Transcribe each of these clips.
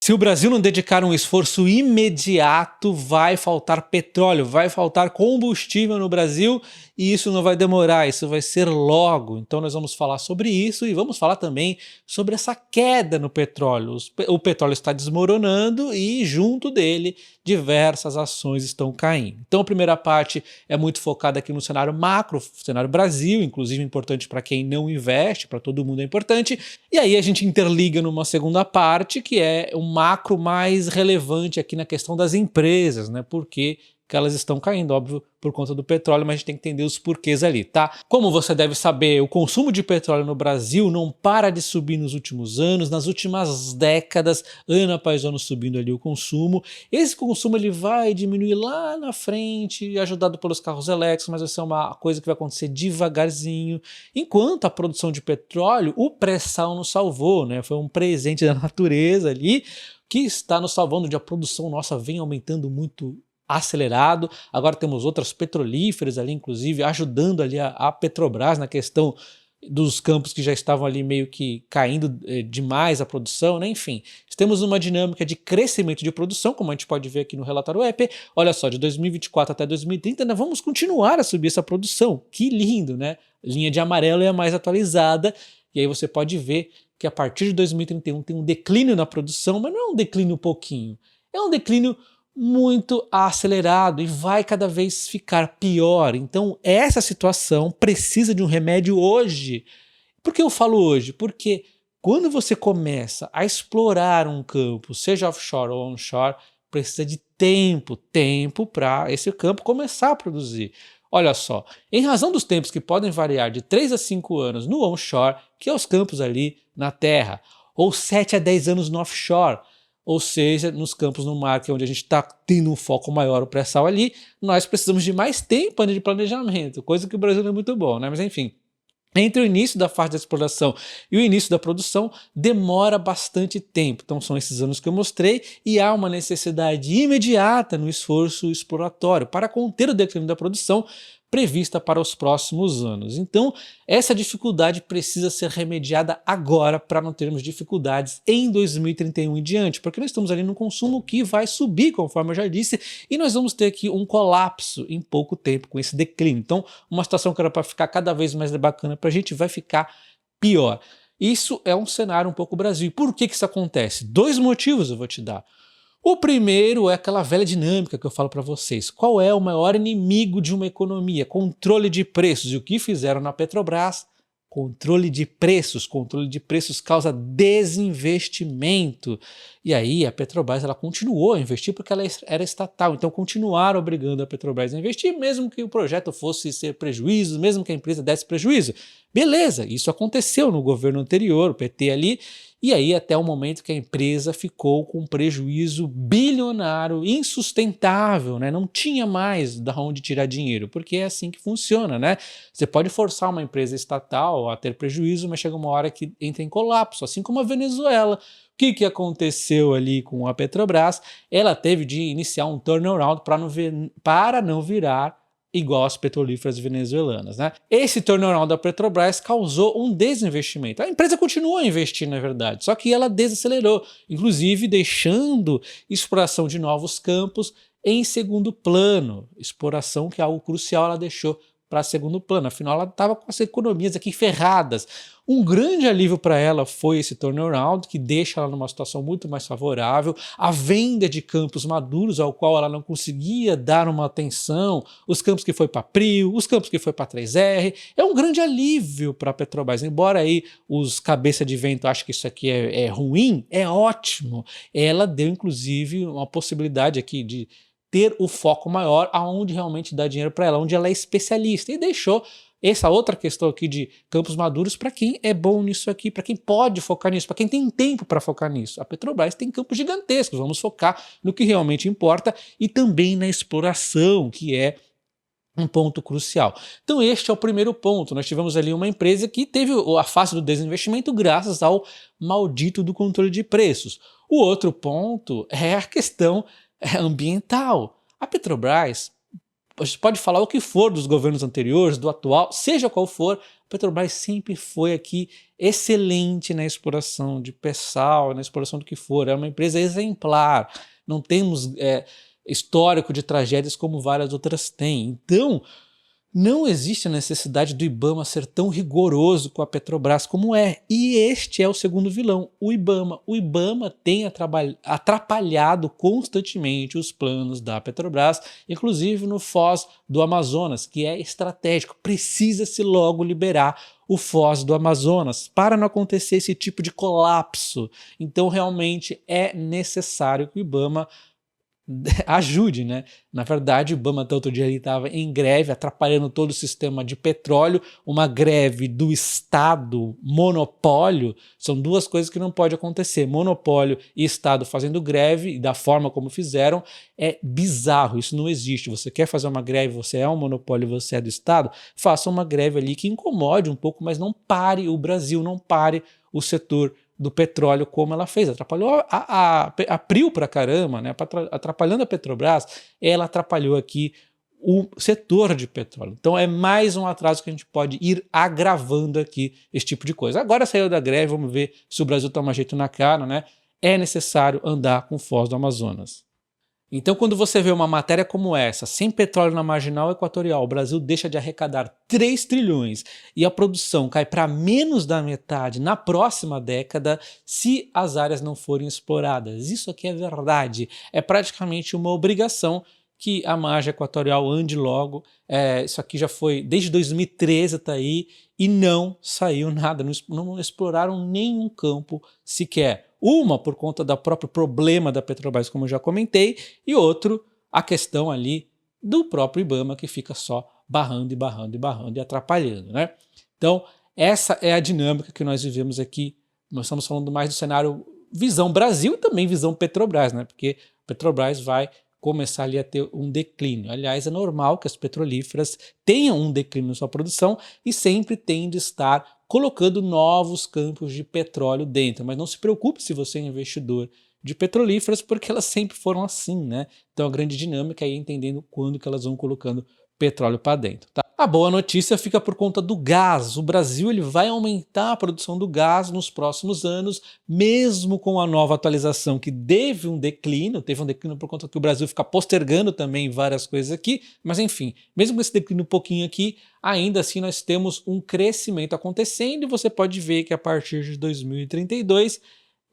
Se o Brasil não dedicar um esforço imediato, vai faltar petróleo, vai faltar combustível no Brasil e isso não vai demorar, isso vai ser logo. Então nós vamos falar sobre isso e vamos falar também sobre essa queda no petróleo. O petróleo está desmoronando e junto dele diversas ações estão caindo. Então a primeira parte é muito focada aqui no cenário macro, cenário Brasil, inclusive importante para quem não investe, para todo mundo é importante. E aí a gente interliga numa segunda parte que é um macro mais relevante aqui na questão das empresas, né? Por que elas estão caindo, óbvio, por conta do petróleo, mas a gente tem que entender os porquês ali, tá? Como você deve saber, o consumo de petróleo no Brasil não para de subir nos últimos anos, nas últimas décadas, ano após ano subindo ali o consumo. Esse consumo ele vai diminuir lá na frente, ajudado pelos carros elétricos, mas vai ser uma coisa que vai acontecer devagarzinho. Enquanto a produção de petróleo, o pré-sal nos salvou, né? Foi um presente da natureza ali que está nos salvando, onde a produção nossa vem aumentando muito acelerado. Agora temos outras petrolíferas ali, inclusive, ajudando ali a Petrobras na questão dos campos que já estavam ali meio que caindo demais a produção, né? Enfim, temos uma dinâmica de crescimento de produção, como a gente pode ver aqui no relatório EP. Olha só, de 2024 até 2030, nós vamos continuar a subir essa produção. Que lindo, né? Linha de amarelo é a mais atualizada, e aí você pode ver que a partir de 2031 tem um declínio na produção, mas não é um declínio pouquinho, é um declínio muito acelerado e vai cada vez ficar pior. Então essa situação precisa de um remédio hoje. Por que eu falo hoje? Porque quando você começa a explorar um campo, seja offshore ou onshore, precisa de tempo para esse campo começar a produzir. Olha só, em razão dos tempos que podem variar de 3 a 5 anos no onshore, que é os campos ali na terra, ou 7 a 10 anos no offshore, ou seja, nos campos no mar, que é onde a gente está tendo um foco maior, o pré-sal ali, nós precisamos de mais tempo de planejamento, coisa que o Brasil não é muito bom, né? Mas enfim, entre o início da fase da exploração e o início da produção, demora bastante tempo. Então são esses anos que eu mostrei e há uma necessidade imediata no esforço exploratório para conter o declínio da produção prevista para os próximos anos. Então essa dificuldade precisa ser remediada agora para não termos dificuldades em 2031 e diante, porque nós estamos ali num consumo que vai subir, conforme eu já disse, e nós vamos ter aqui um colapso em pouco tempo com esse declínio. Então uma situação que era para ficar cada vez mais bacana para a gente vai ficar pior. Isso é um cenário um pouco Brasil. E por que isso acontece? Dois motivos eu vou te dar. O primeiro é aquela velha dinâmica que eu falo para vocês. Qual é o maior inimigo de uma economia? Controle de preços. E o que fizeram na Petrobras? Controle de preços. Controle de preços causa desinvestimento. E aí a Petrobras ela continuou a investir porque ela era estatal. Então continuaram obrigando a Petrobras a investir, mesmo que o projeto fosse ser prejuízo, mesmo que a empresa desse prejuízo. Beleza, isso aconteceu no governo anterior, o PT ali, e aí até o momento que a empresa ficou com um prejuízo bilionário, insustentável, né? Não tinha mais de onde tirar dinheiro, porque é assim que funciona, né? Você pode forçar uma empresa estatal a ter prejuízo, mas chega uma hora que entra em colapso, assim como a Venezuela. O que aconteceu ali com a Petrobras? Ela teve de iniciar um turnaround para não virar igual as petrolíferas venezuelanas, né? Esse turnaround da Petrobras causou um desinvestimento. A empresa continuou a investir, na verdade, só que ela desacelerou, inclusive deixando exploração de novos campos em segundo plano. Exploração que é algo crucial, ela deixou para segundo plano, afinal ela estava com as economias aqui ferradas. Um grande alívio para ela foi esse turnaround, que deixa ela numa situação muito mais favorável, a venda de campos maduros ao qual ela não conseguia dar uma atenção, os campos que foi para Prio, os campos que foi para 3R, é um grande alívio para a Petrobras, embora aí os cabeça de vento achem que isso aqui é ruim, é ótimo. Ela deu inclusive uma possibilidade aqui de ter o foco maior aonde realmente dá dinheiro para ela, onde ela é especialista, e deixou essa outra questão aqui de campos maduros para quem é bom nisso aqui, para quem pode focar nisso, para quem tem tempo para focar nisso. A Petrobras tem campos gigantescos, vamos focar no que realmente importa e também na exploração, que é um ponto crucial. Então este é o primeiro ponto. Nós tivemos ali uma empresa que teve a fase do desinvestimento graças ao maldito do controle de preços. O outro ponto é a questão ambiental. A Petrobras gente pode falar o que for dos governos anteriores, do atual, seja qual for, a Petrobras sempre foi aqui excelente na exploração de pré-sal, na exploração do que for, é uma empresa exemplar, não temos histórico de tragédias como várias outras têm. Então, não existe a necessidade do IBAMA ser tão rigoroso com a Petrobras como é. E este é o segundo vilão, o IBAMA. O IBAMA tem atrapalhado constantemente os planos da Petrobras, inclusive no Foz do Amazonas, que é estratégico. Precisa-se logo liberar o Foz do Amazonas para não acontecer esse tipo de colapso. Então, realmente é necessário que o IBAMA ajude, né? Na verdade, o IBAMA até outro dia estava em greve, atrapalhando todo o sistema de petróleo. Uma greve do Estado, monopólio, são duas coisas que não pode acontecer. Monopólio e Estado fazendo greve, e da forma como fizeram, é bizarro, isso não existe. Você quer fazer uma greve, você é um monopólio, você é do Estado, faça uma greve ali que incomode um pouco, mas não pare o Brasil, não pare o setor do petróleo como ela fez, atrapalhou a PRIO pra caramba, né? Atrapalhando a Petrobras, ela atrapalhou aqui o setor de petróleo. Então é mais um atraso que a gente pode ir agravando aqui esse tipo de coisa. Agora saiu da greve, vamos ver se o Brasil toma jeito na cara, né? É necessário andar com o Foz do Amazonas. Então, quando você vê uma matéria como essa, sem petróleo na marginal equatorial, o Brasil deixa de arrecadar 3 trilhões e a produção cai para menos da metade na próxima década se as áreas não forem exploradas. Isso aqui é verdade, é praticamente uma obrigação que a margem equatorial ande logo. Isso aqui já foi, desde 2013 está aí e não saiu nada, não exploraram nenhum campo sequer. Uma por conta do próprio problema da Petrobras, como eu já comentei, e outro, a questão ali do próprio IBAMA, que fica só barrando e barrando e barrando e atrapalhando, né? Então, essa é a dinâmica que nós vivemos aqui. Nós estamos falando mais do cenário visão Brasil e também visão Petrobras, né? Porque Petrobras vai começar ali a ter um declínio. Aliás, é normal que as petrolíferas tenham um declínio na sua produção e sempre tem de estar colocando novos campos de petróleo dentro. Mas não se preocupe se você é investidor de petrolíferas, porque elas sempre foram assim, né? Então a grande dinâmica é ir entendendo quando que elas vão colocando petróleo para dentro, tá? A boa notícia fica por conta do gás. O Brasil ele vai aumentar a produção do gás nos próximos anos, mesmo com a nova atualização que teve um declínio por conta que o Brasil fica postergando também várias coisas aqui, mas enfim, mesmo com esse declínio um pouquinho aqui, ainda assim nós temos um crescimento acontecendo e você pode ver que a partir de 2032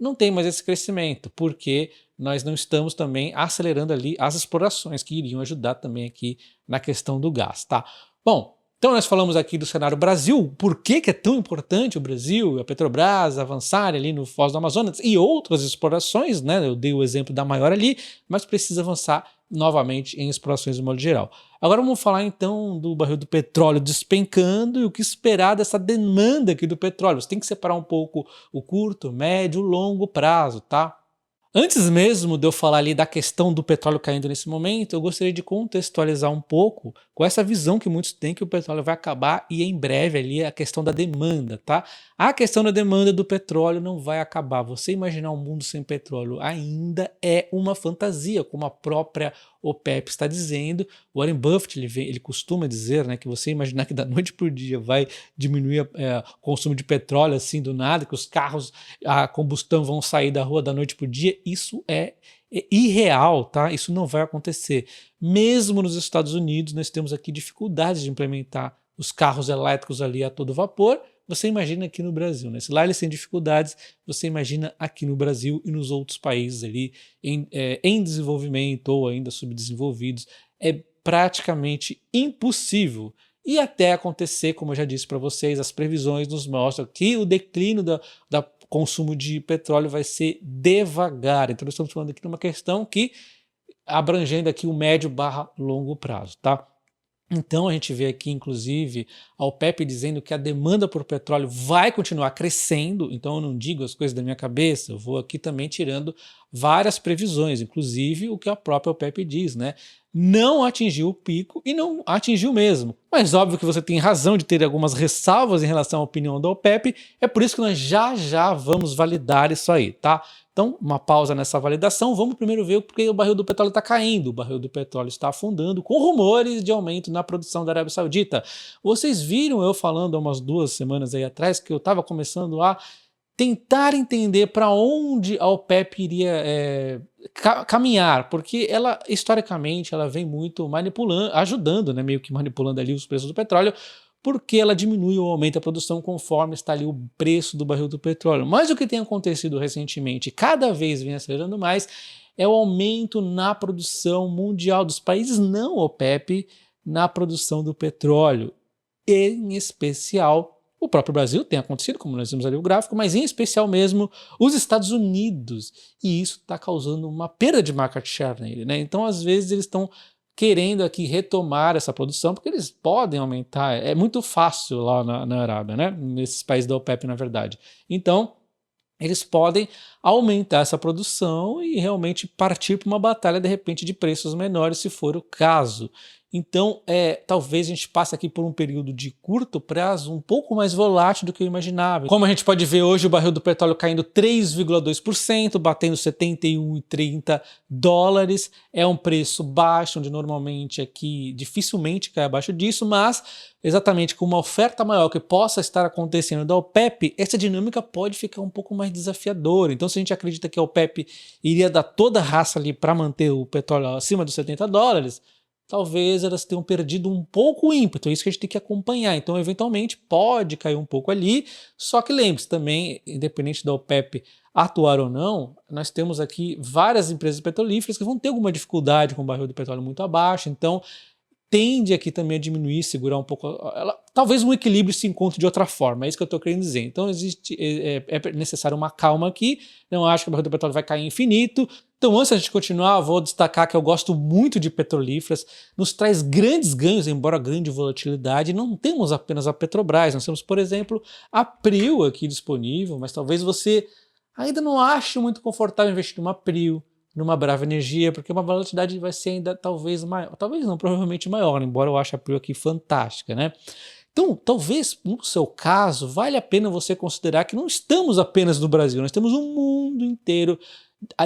não tem mais esse crescimento, porque nós não estamos também acelerando ali as explorações que iriam ajudar também aqui na questão do gás, tá? Bom, então nós falamos aqui do cenário Brasil, por que é tão importante o Brasil e a Petrobras avançarem ali no Foz do Amazonas e outras explorações, né? Eu dei o exemplo da maior ali, mas precisa avançar novamente em explorações de modo geral. Agora vamos falar então do barril do petróleo despencando e o que esperar dessa demanda aqui do petróleo. Você tem que separar um pouco o curto, médio, longo prazo, tá? Antes mesmo de eu falar ali da questão do petróleo caindo nesse momento, eu gostaria de contextualizar um pouco com essa visão que muitos têm que o petróleo vai acabar e em breve ali a questão da demanda, tá? A questão da demanda do petróleo não vai acabar. Você imaginar um mundo sem petróleo ainda é uma fantasia, como a própria OPEP está dizendo. O Warren Buffett ele costuma dizer, né, que você imaginar que da noite por dia vai diminuir o consumo de petróleo assim do nada, que os carros a combustão vão sair da rua da noite por dia, isso é irreal, tá? Isso não vai acontecer. Mesmo nos Estados Unidos, nós temos aqui dificuldades de implementar os carros elétricos ali a todo vapor. Você imagina aqui no Brasil, né? Se lá eles têm dificuldades, você imagina aqui no Brasil e nos outros países ali em desenvolvimento ou ainda subdesenvolvidos. É praticamente impossível. E até acontecer, como eu já disse para vocês, as previsões nos mostram que o declínio da consumo de petróleo vai ser devagar. Então nós estamos falando aqui de uma questão que abrangendo aqui o médio barra longo prazo, tá? Então a gente vê aqui, inclusive, a OPEP dizendo que a demanda por petróleo vai continuar crescendo, então eu não digo as coisas da minha cabeça, eu vou aqui também tirando várias previsões, inclusive o que a própria OPEP diz, né? não atingiu o pico e não atingiu mesmo. Mas óbvio que você tem razão de ter algumas ressalvas em relação à opinião da OPEP, é por isso que nós já vamos validar isso aí, tá? Então, uma pausa nessa validação, vamos primeiro ver porque o barril do petróleo está caindo, o barril do petróleo está afundando, com rumores de aumento na produção da Arábia Saudita. Vocês viram eu falando há umas 2 semanas aí atrás que eu estava começando a tentar entender para onde a OPEP iria caminhar, porque ela, historicamente, ela vem muito manipulando, ajudando, né, meio que manipulando ali os preços do petróleo, porque ela diminui ou aumenta a produção conforme está ali o preço do barril do petróleo. Mas o que tem acontecido recentemente, cada vez vem acelerando mais, é o aumento na produção mundial dos países não OPEP na produção do petróleo, em especial o próprio Brasil, tem acontecido, como nós vimos ali o gráfico, mas em especial mesmo os Estados Unidos, e isso está causando uma perda de market share nele, né? Então, às vezes, eles estão querendo aqui retomar essa produção, porque eles podem aumentar, é muito fácil lá na Arábia, né? Nesses países da OPEP, na verdade. Então, eles podem aumentar essa produção e realmente partir para uma batalha, de repente, de preços menores, se for o caso. Então, talvez a gente passe aqui por um período de curto prazo um pouco mais volátil do que eu imaginava. Como a gente pode ver hoje, o barril do petróleo caindo 3,2%, batendo 71,30 dólares. É um preço baixo, onde normalmente aqui dificilmente cai abaixo disso, mas exatamente com uma oferta maior que possa estar acontecendo da OPEP, essa dinâmica pode ficar um pouco mais desafiadora. Então, se a gente acredita que a OPEP iria dar toda a raça ali para manter o petróleo acima dos 70 dólares, talvez elas tenham perdido um pouco o ímpeto, é isso que a gente tem que acompanhar. Então, eventualmente, pode cair um pouco ali, só que lembre-se também, independente da OPEP atuar ou não, nós temos aqui várias empresas petrolíferas que vão ter alguma dificuldade com o barril do petróleo muito abaixo, então tende aqui também a diminuir, segurar um pouco, talvez um equilíbrio se encontre de outra forma, é isso que eu estou querendo dizer. Então é necessário uma calma aqui, não acho que o barril do petróleo vai cair infinito. Então, antes de continuar, vou destacar que eu gosto muito de petrolíferas, nos traz grandes ganhos, embora grande volatilidade. Não temos apenas a Petrobras, nós temos, por exemplo, a Prio aqui disponível, mas talvez você ainda não ache muito confortável investir numa Prio, numa Brava Energia, porque uma volatilidade vai ser ainda talvez maior, talvez não, provavelmente maior, embora eu ache a Prio aqui fantástica, né? Então, talvez no seu caso, vale a pena você considerar que não estamos apenas no Brasil, nós temos um mundo inteiro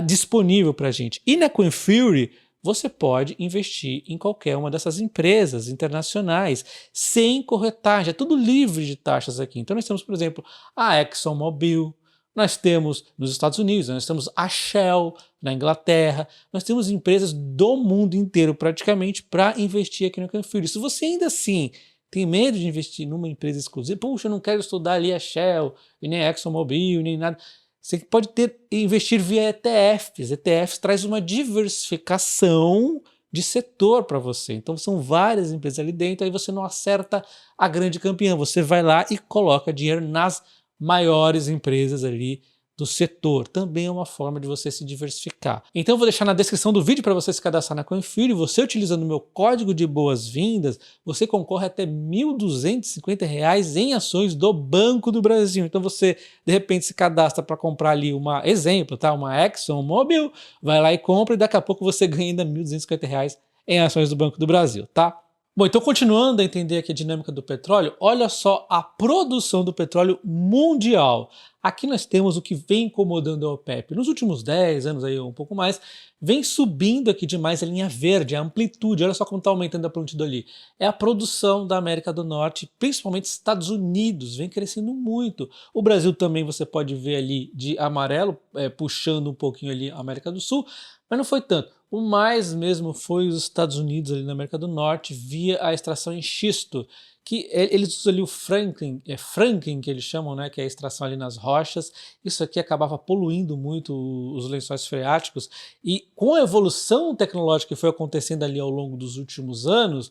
disponível para a gente. E na Coin Fury, você pode investir em qualquer uma dessas empresas internacionais, sem corretagem, é tudo livre de taxas aqui. Então nós temos, por exemplo, a ExxonMobil, nós temos nos Estados Unidos, nós temos a Shell na Inglaterra, nós temos empresas do mundo inteiro praticamente para investir aqui no Coin Fury. Se você ainda assim tem medo de investir numa empresa exclusiva, puxa, eu não quero estudar ali a Shell, e nem a ExxonMobil, nem nada, você pode investir via ETFs. ETFs traz uma diversificação de setor para você. Então são várias empresas ali dentro, aí você não acerta a grande campeã. Você vai lá e coloca dinheiro nas maiores empresas ali do setor. Também é uma forma de você se diversificar. Então eu vou deixar na descrição do vídeo para você se cadastrar na Coin Fury. Você utilizando o meu código de boas-vindas, você concorre até R$ 1.250 em ações do Banco do Brasil. Então você, de repente, se cadastra para comprar ali exemplo, tá? Uma ExxonMobil, vai lá e compra e daqui a pouco você ganha ainda R$ 1.250 em ações do Banco do Brasil, tá? Bom, então continuando a entender aqui a dinâmica do petróleo, olha só a produção do petróleo mundial. Aqui nós temos o que vem incomodando a OPEP. Nos últimos 10 anos, aí, um pouco mais, vem subindo aqui demais a linha verde, a amplitude. Olha só como está aumentando a amplitude ali. É a produção da América do Norte, principalmente Estados Unidos, vem crescendo muito. O Brasil também você pode ver ali de amarelo, puxando um pouquinho ali a América do Sul, mas não foi tanto. O mais mesmo foi os Estados Unidos ali na América do Norte via a extração em xisto, que eles usam ali o fracking que eles chamam, né, que é a extração ali nas rochas. Isso aqui acabava poluindo muito os lençóis freáticos e com a evolução tecnológica que foi acontecendo ali ao longo dos últimos anos,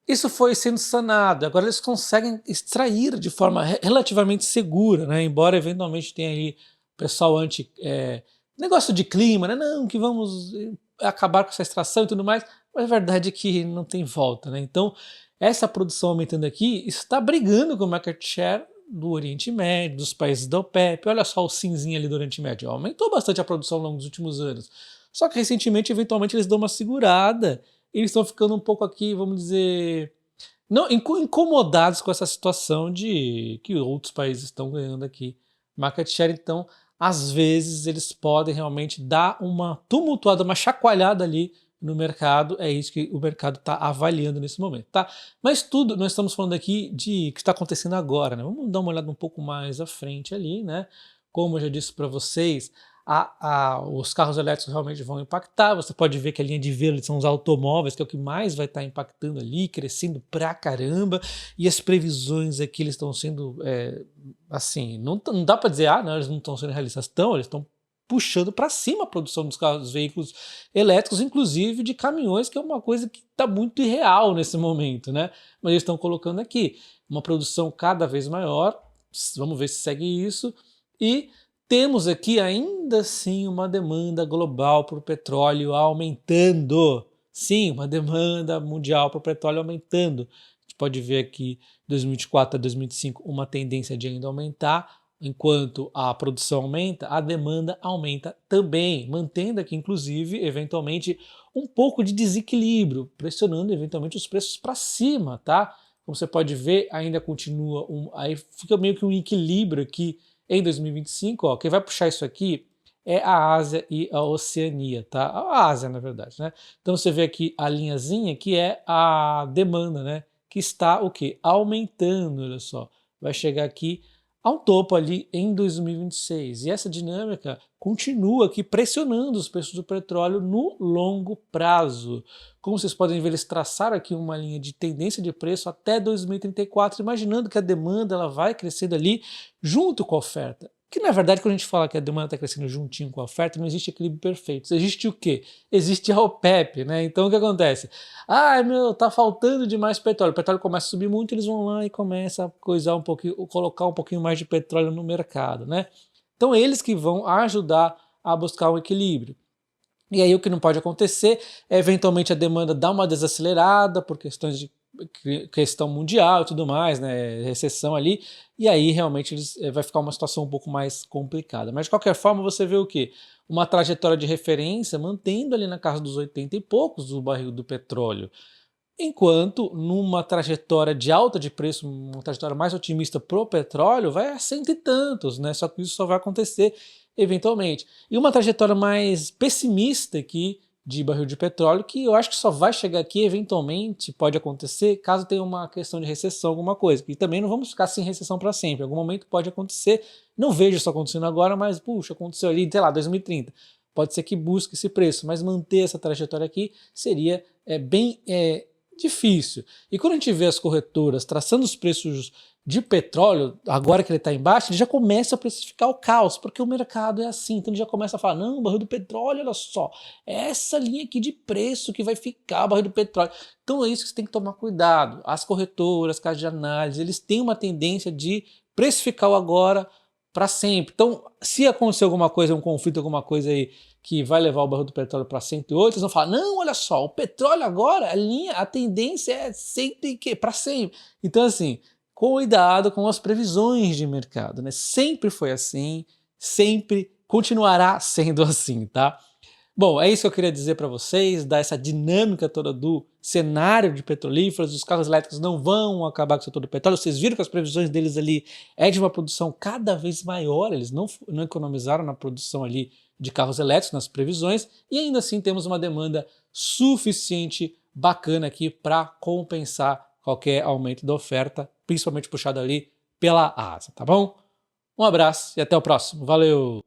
isso foi sendo sanado. Agora eles conseguem extrair de forma relativamente segura, né, embora eventualmente tenha aí pessoal negócio de clima, né, não, que vamos acabar com essa extração e tudo mais, mas a verdade é que não tem volta, né? Então, essa produção aumentando aqui está brigando com o market share do Oriente Médio, dos países da OPEP. Olha só o cinzinho ali do Oriente Médio, aumentou bastante a produção ao longo dos últimos anos. Só que recentemente, eventualmente, eles dão uma segurada eles estão ficando um pouco aqui, vamos dizer, não incomodados com essa situação de que outros países estão ganhando aqui market share. Então, às vezes, eles podem realmente dar uma tumultuada, uma chacoalhada ali no mercado. É isso que o mercado está avaliando nesse momento, tá? Mas tudo, nós estamos falando aqui de o que está acontecendo agora, né? Vamos dar uma olhada um pouco mais à frente ali, né? Como eu já disse para vocês, os carros elétricos realmente vão impactar. Você pode ver que a linha de verde são os automóveis, que é o que mais vai estar impactando ali, crescendo pra caramba, e as previsões aqui eles estão sendo, assim, não dá para dizer, não, eles não estão sendo realistas, eles estão puxando para cima a produção dos carros, dos veículos elétricos, inclusive de caminhões, que é uma coisa que está muito irreal nesse momento, né? Mas eles estão colocando aqui uma produção cada vez maior, vamos ver se segue isso, e temos aqui ainda assim uma demanda global por petróleo aumentando. Sim, uma demanda mundial por petróleo aumentando. A gente pode ver aqui, 2024 a 2025, uma tendência de ainda aumentar. Enquanto a produção aumenta, a demanda aumenta também, mantendo aqui, inclusive, eventualmente, um pouco de desequilíbrio, pressionando eventualmente os preços para cima, tá? Como você pode ver, ainda continua, aí fica meio que um equilíbrio aqui em 2025, ó, quem vai puxar isso aqui é a Ásia e a Oceania, tá? A Ásia, na verdade, né? Então você vê aqui a linhazinha que é a demanda, né? Que está o quê? Aumentando, olha só. Vai chegar aqui ao topo ali em 2026. E essa dinâmica continua aqui pressionando os preços do petróleo no longo prazo. Como vocês podem ver, eles traçaram aqui uma linha de tendência de preço até 2034, imaginando que a demanda ela vai crescendo ali junto com a oferta. Que na verdade, quando a gente fala que a demanda está crescendo juntinho com a oferta, não existe equilíbrio perfeito. Existe o quê? Existe a OPEP, né? Então o que acontece? Tá faltando demais petróleo. O petróleo começa a subir muito, eles vão lá e começam a coisar um pouquinho, colocar um pouquinho mais de petróleo no mercado, né? Então eles que vão ajudar a buscar um equilíbrio. E aí o que não pode acontecer é eventualmente a demanda dar uma desacelerada por questões de questão mundial e tudo mais, né, recessão ali, e aí realmente vai ficar uma situação um pouco mais complicada. Mas de qualquer forma você vê o quê? Uma trajetória de referência mantendo ali na casa dos 80 e poucos do barril do petróleo, enquanto numa trajetória de alta de preço, uma trajetória mais otimista pro petróleo, vai a cento e tantos, né? Só que isso só vai acontecer eventualmente. E uma trajetória mais pessimista aqui de barril de petróleo, que eu acho que só vai chegar aqui eventualmente, pode acontecer, caso tenha uma questão de recessão, alguma coisa. E também não vamos ficar sem recessão para sempre. Em algum momento pode acontecer, não vejo isso acontecendo agora, mas puxa, aconteceu ali, sei lá, 2030. Pode ser que busque esse preço, mas manter essa trajetória aqui seria bem difícil. E quando a gente vê as corretoras traçando os preços de petróleo, agora que ele está embaixo, ele já começa a precificar o caos, porque o mercado é assim, então ele já começa a falar, não, o barril do petróleo, olha só, é essa linha aqui de preço que vai ficar o barril do petróleo. Então é isso que você tem que tomar cuidado. As corretoras, casas de análise, eles têm uma tendência de precificar o agora para sempre. Então, se acontecer alguma coisa, um conflito, alguma coisa aí que vai levar o barril do petróleo para 108, eles vão falar, não, olha só, o petróleo agora, a tendência é 100 e quê? Para sempre. Então, assim, cuidado com as previsões de mercado, né? Sempre foi assim, sempre continuará sendo assim, tá? Bom, é isso que eu queria dizer para vocês, dar essa dinâmica toda do cenário de petrolíferos. Os carros elétricos não vão acabar com o setor do petróleo. Vocês viram que as previsões deles ali é de uma produção cada vez maior, eles não economizaram na produção ali de carros elétricos, nas previsões, e ainda assim temos uma demanda suficiente, bacana aqui para compensar qualquer aumento da oferta, principalmente puxado ali pela Ásia, tá bom? Um abraço e até o próximo. Valeu!